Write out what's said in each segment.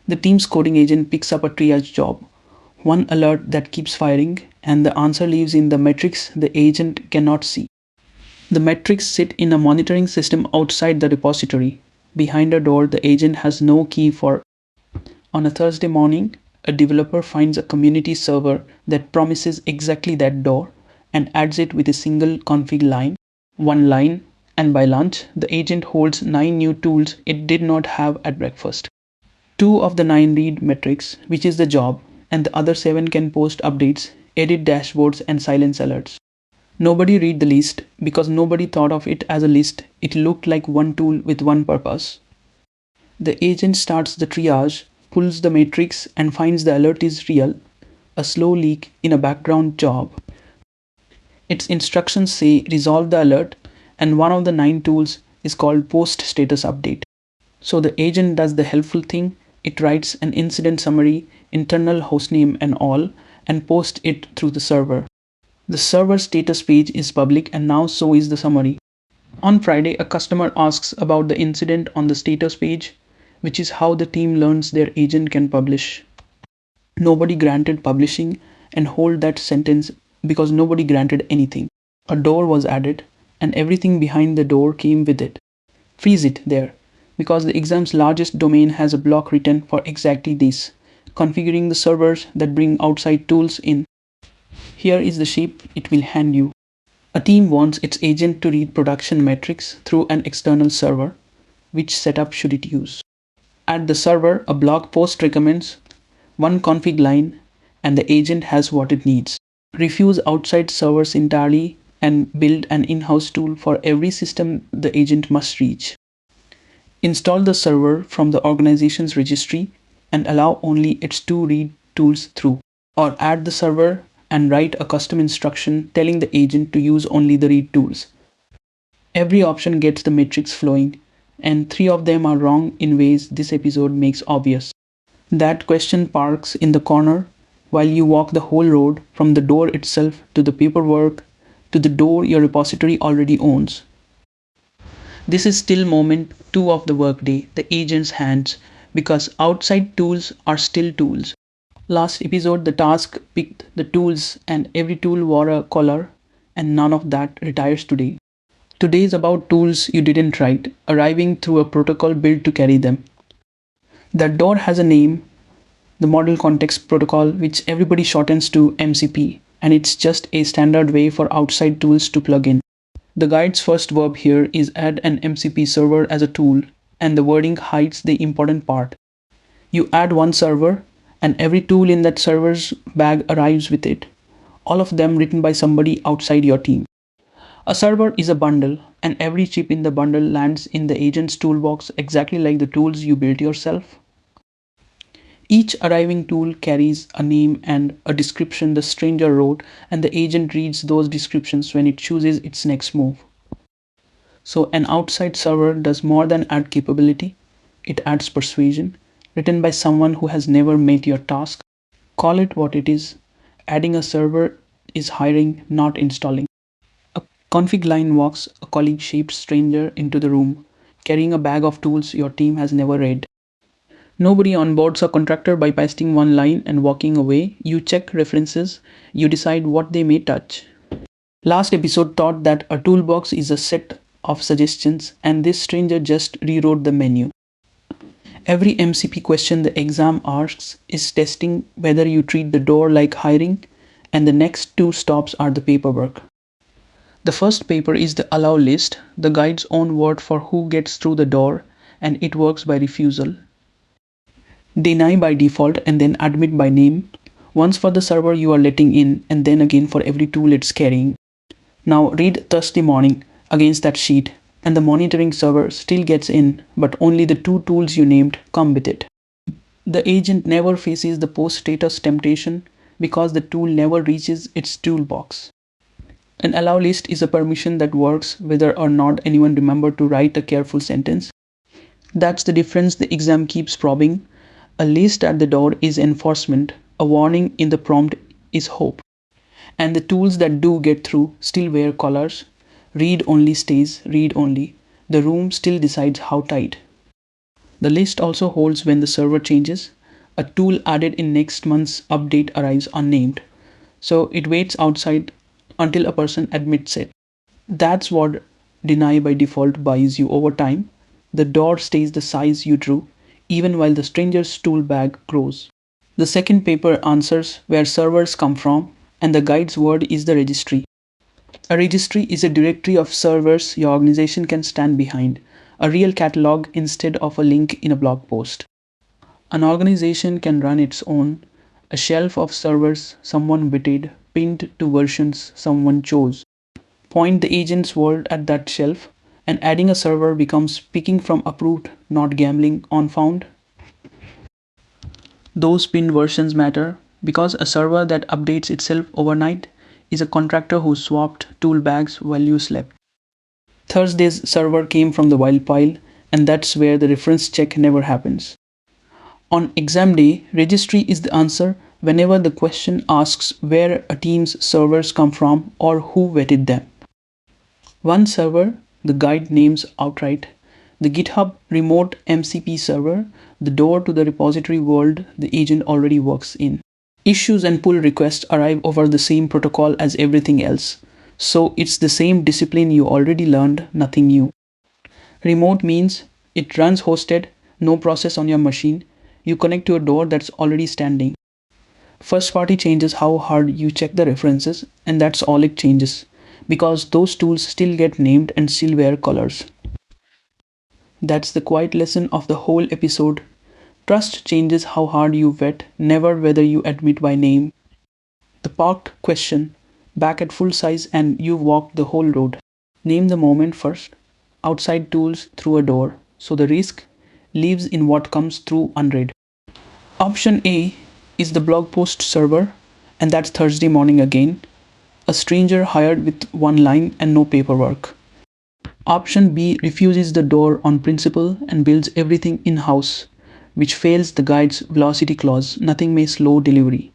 The team's coding agent picks up a triage job, one alert that keeps firing, and the answer lives in the metrics the agent cannot see. The metrics sit in a monitoring system outside the repository. Behind a door the agent has no key for. On a Thursday morning, a developer finds a community server that promises exactly that door and adds it with a single config line, one line, and by lunch, the agent holds 9 new tools it did not have at breakfast. 2 of the 9 read metrics, which is the job, and the other 7 can post updates, edit dashboards, and silence alerts. Nobody read the list because nobody thought of it as a list. It looked like one tool with one purpose. The agent starts the triage, pulls the matrix, and finds the alert is real, a slow leak in a background job. Its instructions say resolve the alert, and one of the 9 tools is called post status update. So the agent does the helpful thing. It writes an incident summary, internal hostname and all, and posts it through the server. The server status page is public and now so is the summary. On Friday, a customer asks about the incident on the status page, which is how the team learns their agent can publish. Nobody granted publishing, and hold that sentence because nobody granted anything. A door was added and everything behind the door came with it. Freeze it there, because the exam's largest domain has a block written for exactly this, configuring the servers that bring outside tools in. Here is the shape it will hand you. A team wants its agent to read production metrics through an external server. Which setup should it use? At the server, a blog post recommends one config line and the agent has what it needs. Refuse outside servers entirely and build an in-house tool for every system the agent must reach. Install the server from the organization's registry and allow only its 2 read tools through. Or add the server and write a custom instruction telling the agent to use only the read tools. Every option gets the matrix flowing, and 3 of them are wrong in ways this episode makes obvious. That question parks in the corner while you walk the whole road from the door itself to the paperwork to the door your repository already owns. This is still moment 2 of the workday, the agent's hands, because outside tools are still tools. Last episode, the task picked the tools and every tool wore a collar, and none of that retires today. Today is about tools you didn't write, arriving through a protocol built to carry them. That door has a name, the Model Context Protocol, which everybody shortens to MCP, and it's just a standard way for outside tools to plug in. The guide's first verb here is add an MCP server as a tool, and the wording hides the important part. You add one server, and every tool in that server's bag arrives with it, all of them written by somebody outside your team. A server is a bundle, and every chip in the bundle lands in the agent's toolbox exactly like the tools you built yourself. Each arriving tool carries a name and a description the stranger wrote, and the agent reads those descriptions when it chooses its next move. So an outside server does more than add capability, it adds persuasion, written by someone who has never met your task. Call it what it is. Adding a server is hiring, not installing. A config line walks a colleague-shaped stranger into the room, carrying a bag of tools your team has never read. Nobody onboards a contractor by pasting one line and walking away. You check references, you decide what they may touch. Last episode taught that a toolbox is a set of suggestions, and this stranger just rewrote the menu. Every MCP question the exam asks is testing whether you treat the door like hiring, and the next 2 stops are the paperwork. The first paper is the allow list, the guide's own word for who gets through the door, and it works by refusal. Deny by default and then admit by name, once for the server you are letting in and then again for every tool it's carrying. Now read Thursday morning against that sheet, and the monitoring server still gets in, but only the 2 tools you named come with it. The agent never faces the post status temptation because the tool never reaches its toolbox. An allow list is a permission that works whether or not anyone remembered to write a careful sentence. That's the difference the exam keeps probing. A list at the door is enforcement, a warning in the prompt is hope. And the tools that do get through still wear collars. Read only stays read only. The room still decides how tight. The list also holds when the server changes. A tool added in next month's update arrives unnamed, so it waits outside until a person admits it. That's what deny by default buys you over time. The door stays the size you drew, even while the stranger's tool bag grows. The second paper answers where servers come from, and the guide's word is the registry. A registry is a directory of servers your organization can stand behind, a real catalog instead of a link in a blog post. An organization can run its own, a shelf of servers someone vetted, pinned to versions someone chose. Point the agent's world at that shelf, and adding a server becomes picking from approved, not gambling on found. Those pinned versions matter because a server that updates itself overnight is a contractor who swapped tool bags while you slept. Thursday's server came from the wild pile, and that's where the reference check never happens. On exam day, registry is the answer whenever the question asks where a team's servers come from or who vetted them. One server, the guide names outright, the GitHub remote MCP server, the door to the repository world the agent already works in. Issues and pull requests arrive over the same protocol as everything else, so it's the same discipline you already learned, nothing new. Remote means it runs hosted, no process on your machine. You connect to a door that's already standing. First party changes how hard you check the references, and that's all it changes, because those tools still get named and still wear colors. That's the quiet lesson of the whole episode. Trust changes how hard you vet, never whether you admit by name. The parked question, back at full size and you've walked the whole road. Name the moment first, outside tools through a door, so the risk lives in what comes through unread. Option A is the blog post server, and that's Thursday morning again. A stranger hired with one line and no paperwork. Option B refuses the door on principle and builds everything in-house, which fails the guide's velocity clause, nothing may slow delivery.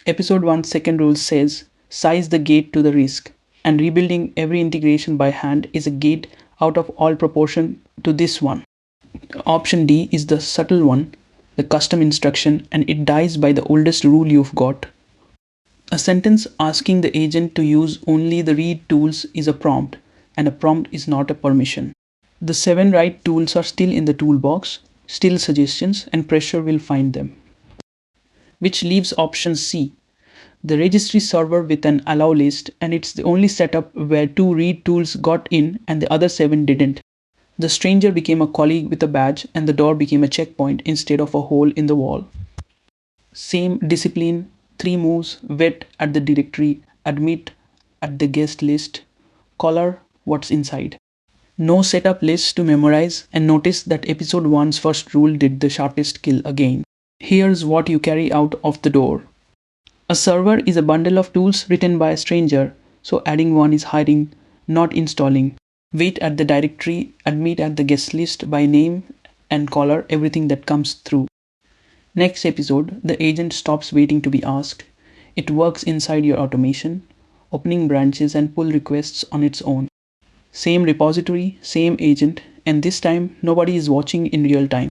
Episode 1 second rule says, size the gate to the risk, and rebuilding every integration by hand is a gate out of all proportion to this one. Option D is the subtle one, the custom instruction, and it dies by the oldest rule you've got. A sentence asking the agent to use only the read tools is a prompt, and a prompt is not a permission. The 7 right tools are still in the toolbox, still suggestions, and pressure will find them. Which leaves option C, the registry server with an allow list, and it's the only setup where 2 read tools got in and the other 7 didn't. The stranger became a colleague with a badge, and the door became a checkpoint instead of a hole in the wall. Same discipline, 3 moves, vet at the directory, admit at the guest list, color what's inside. No setup lists to memorize, and notice that episode 1's first rule did the sharpest kill again. Here's what you carry out of the door. A server is a bundle of tools written by a stranger, so adding one is hiding, not installing. Wait at the directory, admit at the guest list by name, and color everything that comes through. Next episode, the agent stops waiting to be asked. It works inside your automation, opening branches and pull requests on its own. Same repository, same agent, and this time nobody is watching in real time.